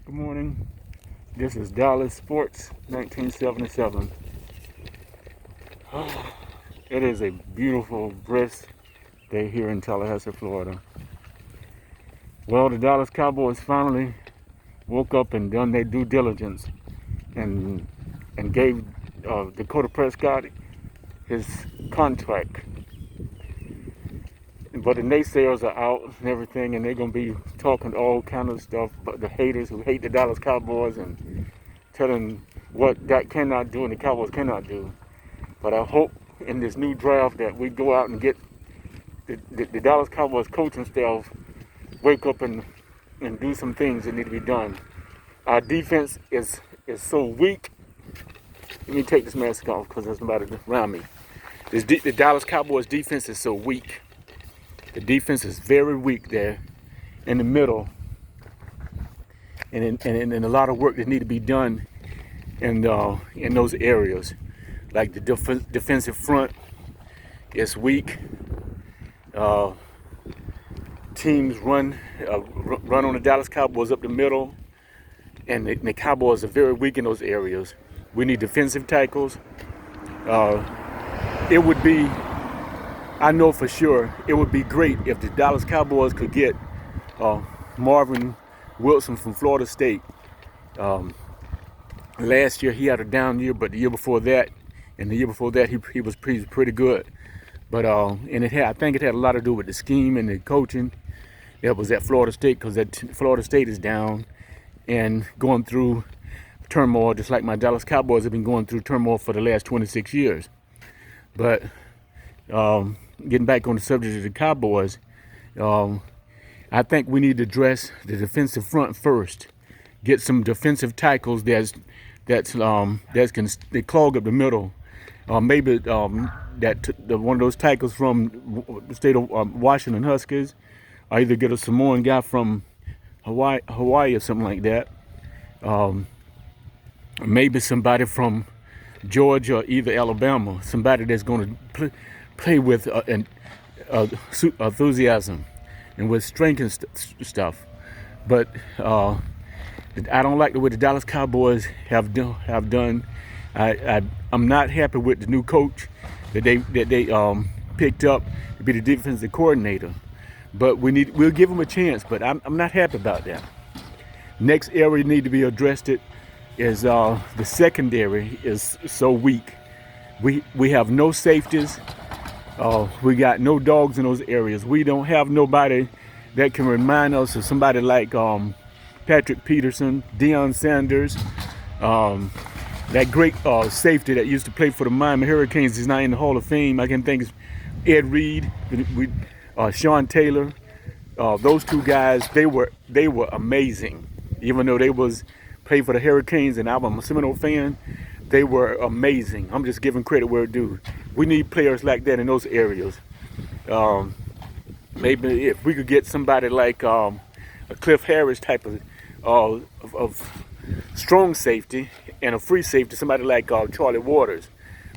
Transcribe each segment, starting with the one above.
Good morning. This is Dallas Sports 1977. It is a beautiful, brisk day here in Tallahassee, Florida. Well, the Dallas Cowboys finally woke up and done their due diligence and gave Dakota Prescott his contract. But the naysayers are out and everything, and they're going to be talking all kind of stuff. But the haters who hate the Dallas Cowboys and telling what that cannot do and the Cowboys cannot do. But I hope in this new draft that we go out and get the Dallas Cowboys coaching staff wake up and do some things that need to be done. Our defense is so weak. Let me take this mask off because there's nobody around me. The Dallas Cowboys defense is so weak. The defense is very weak there in the middle, and a lot of work that need to be done in those areas. Like the defensive front is weak. Teams run on the Dallas Cowboys up the middle, and the Cowboys are very weak in those areas. We need defensive tackles. It would be, I know for sure, it would be great if the Dallas Cowboys could get Marvin Wilson from Florida State. Last year he had a down year, but the year before that, and the year before that, he was pretty good. But I think it had a lot to do with the scheme and the coaching that was at Florida State, because that Florida State is down and going through turmoil, just like my Dallas Cowboys have been going through turmoil for the last 26 years. But getting back on the subject of the Cowboys, I think we need to address the defensive front first. Get some defensive tackles that can clog up the middle. Maybe one of those tackles from the state of Washington Huskies, or either get a Samoan guy from Hawaii or something like that. Maybe somebody from Georgia or either Alabama, somebody that's going to play with enthusiasm and with strength and stuff. But I don't like the way the Dallas Cowboys have done. I'm not happy with the new coach that they picked up to be the defensive coordinator. But we'll give him a chance. But I'm not happy about that. Next area need to be addressed is the secondary is so weak. We have no safeties. We got no dogs in those areas. We don't have nobody that can remind us of somebody like Patrick Peterson, Deion Sanders, that great safety that used to play for the Miami Hurricanes is not in the Hall of Fame. I can think of Ed Reed, Sean Taylor. Those two guys, they were amazing. Even though they played for the Hurricanes, and I'm a Seminole fan, they were amazing. I'm just giving credit where it's due. We need players like that in those areas. Maybe if we could get somebody like a Cliff Harris type of strong safety and a free safety, somebody like Charlie Waters.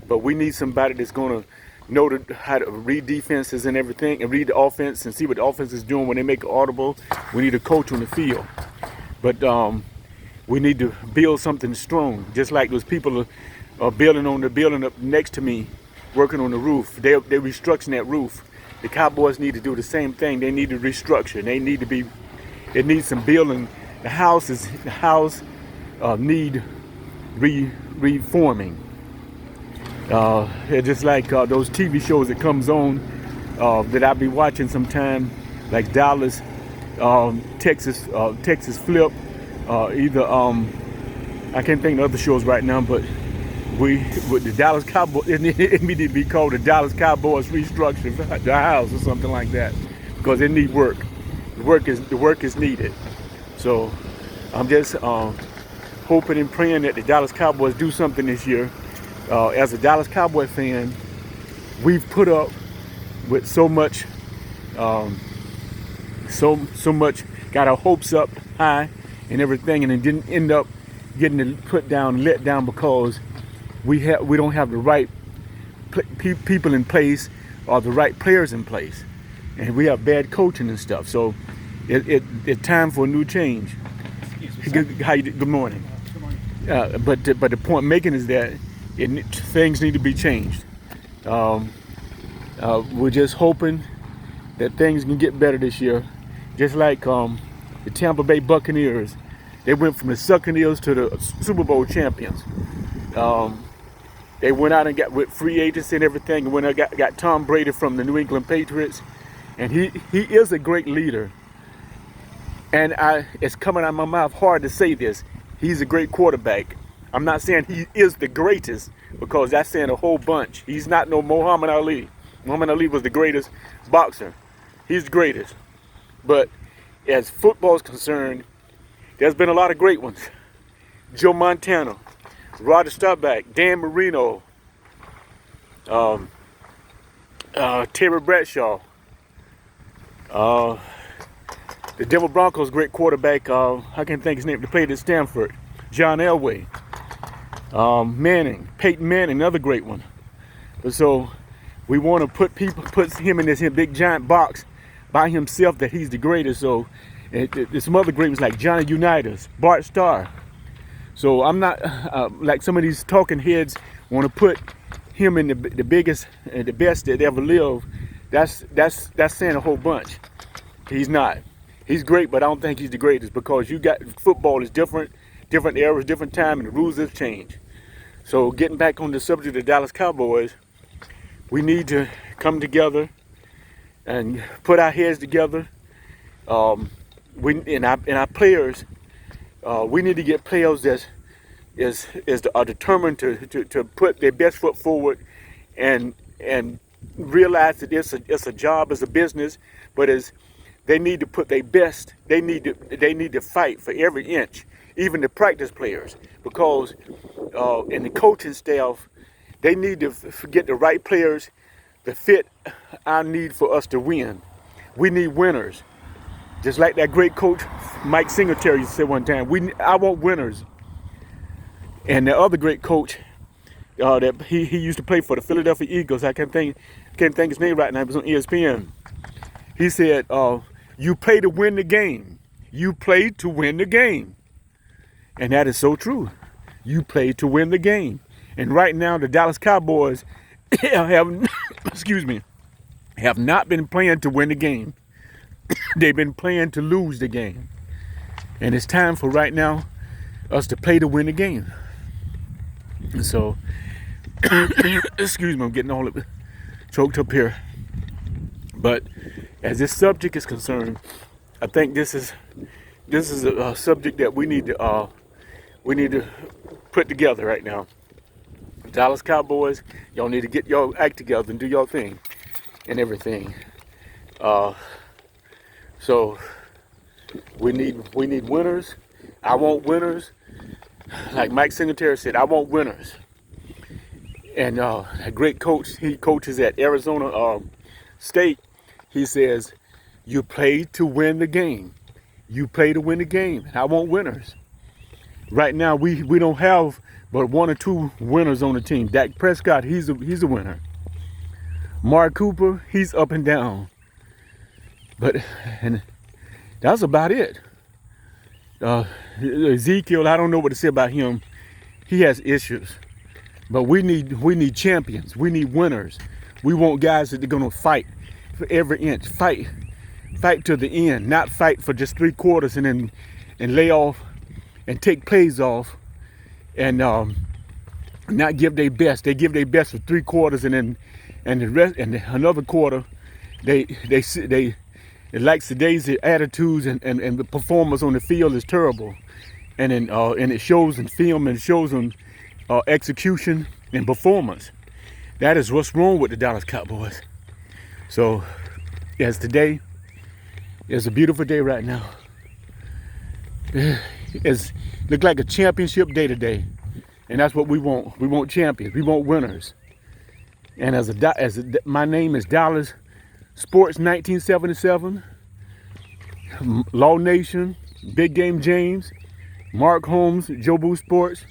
But we need somebody that's going to know how to read defenses and everything, and read the offense and see what the offense is doing when they make an audible. We need a coach on the field. But we need to build something strong, just like those people are building on the building up next to me, working on the roof. They're restructuring that roof. The Cowboys need to do the same thing. They need to restructure. It needs some building. The house need reforming. It's just like those TV shows that comes on that I be watching sometime, like Dallas, Texas Flip, either I can't think of other shows right now, but with the Dallas Cowboys, it need to be called the Dallas Cowboys Restructure the House or something like that, because it need work. The work is needed. So I'm just hoping and praying that the Dallas Cowboys do something this year. As a Dallas Cowboy fan, we've put up with so much, got our hopes up high and everything, and it didn't end up getting put down, let down, because we don't have the right people in place or the right players in place, and we have bad coaching and stuff. So it's time for a new change. Excuse me. Good morning. But the point making is that things need to be changed. We're just hoping that things can get better this year. Just like the Tampa Bay Buccaneers, they went from the Succaneers to the Super Bowl champions. They went out and got with free agents and everything, and when I got Tom Brady from the New England Patriots, and he is a great leader. And it's coming out of my mouth hard to say this. He's a great quarterback. I'm not saying he is the greatest, because that's saying a whole bunch. He's not no Muhammad Ali. Muhammad Ali was the greatest boxer. He's the greatest. But as football is concerned, there's been a lot of great ones. Joe Montana, Roger Staubach, Dan Marino, Terry Bradshaw, the Denver Broncos' great quarterback, I can't think his name, they played at Stanford, John Elway, Manning, Peyton Manning, another great one. But so we want to put him in this big giant box by himself that he's the greatest. So there's some other great ones like Johnny Unitas, Bart Starr. So I'm not like some of these talking heads want to put him in the biggest and the best that ever lived. That's saying a whole bunch. He's not. He's great, but I don't think he's the greatest, because you got football is different eras, different time, and the rules have changed. So getting back on the subject of the Dallas Cowboys, we need to come together and put our heads together. Our players, we need to get players that are determined to put their best foot forward and realize that it's a job, it's a business, but they need to put their best. They need to fight for every inch, even the practice players, because in the coaching staff, they need to get the right players to fit our need for us to win. We need winners. Just like that great coach Mike Singletary said one time, I want winners. And the other great coach that he used to play for the Philadelphia Eagles, I can't think his name right now, it was on ESPN. He said, you play to win the game. You play to win the game. And that is so true. You play to win the game. And right now, the Dallas Cowboys have not been playing to win the game. They've been playing to lose the game. And it's time for right now us to play to win the game. And so, excuse me, I'm getting all choked up here. But as this subject is concerned, I think this is a subject that we need to put together right now. Dallas Cowboys, y'all need to get your act together and do your thing and everything. So we need winners. I want winners. Like Mike Singletary said, I want winners. And a great coach, he coaches at Arizona State. He says, you play to win the game. You play to win the game. I want winners. Right now, we don't have but one or two winners on the team. Dak Prescott, he's a winner. Mark Cooper, he's up and down. And that's about it. Ezekiel, I don't know what to say about him. He has issues. But we need champions. We need winners. We want guys that are gonna fight for every inch. Fight to the end. Not fight for just 3 quarters and lay off and take plays off and not give their best. They give their best for 3 quarters and the rest and another quarter they likes today's attitudes and the performance on the field is terrible. And it shows in film and it shows in execution and performance. That is what's wrong with the Dallas Cowboys. So, as today is a beautiful day right now. It looks like a championship day today, and that's what we want. We want champions. We want winners. And my name is Dallas Sports 1977, Law Nation, Big Game James, Mark Holmes, Jobu Sports,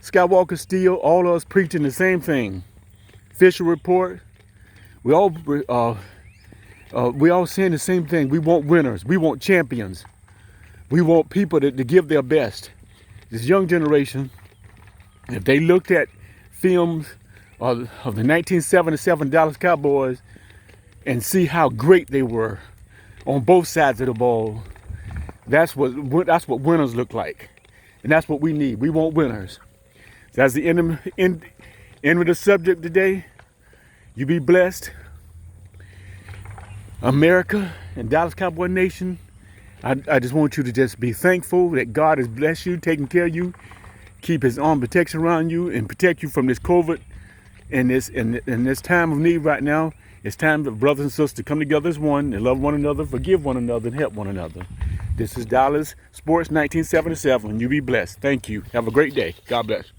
Skywalker, Steele, all of us preaching the same thing. Fisher Report. We all saying the same thing. We want winners. We want champions. We want people to give their best. This young generation, if they looked at films of the 1977 Dallas Cowboys and see how great they were on both sides of the ball, that's what winners look like. And that's what we need. We want winners. That's the end of the subject today. You be blessed. America and Dallas Cowboy Nation, I just want you to just be thankful that God has blessed you, taking care of you, keep his arm protection around you, and protect you from this COVID in this time of need right now. It's time for brothers and sisters to come together as one and love one another, forgive one another, and help one another. This is Dallas Sports 1977. You be blessed. Thank you. Have a great day. God bless.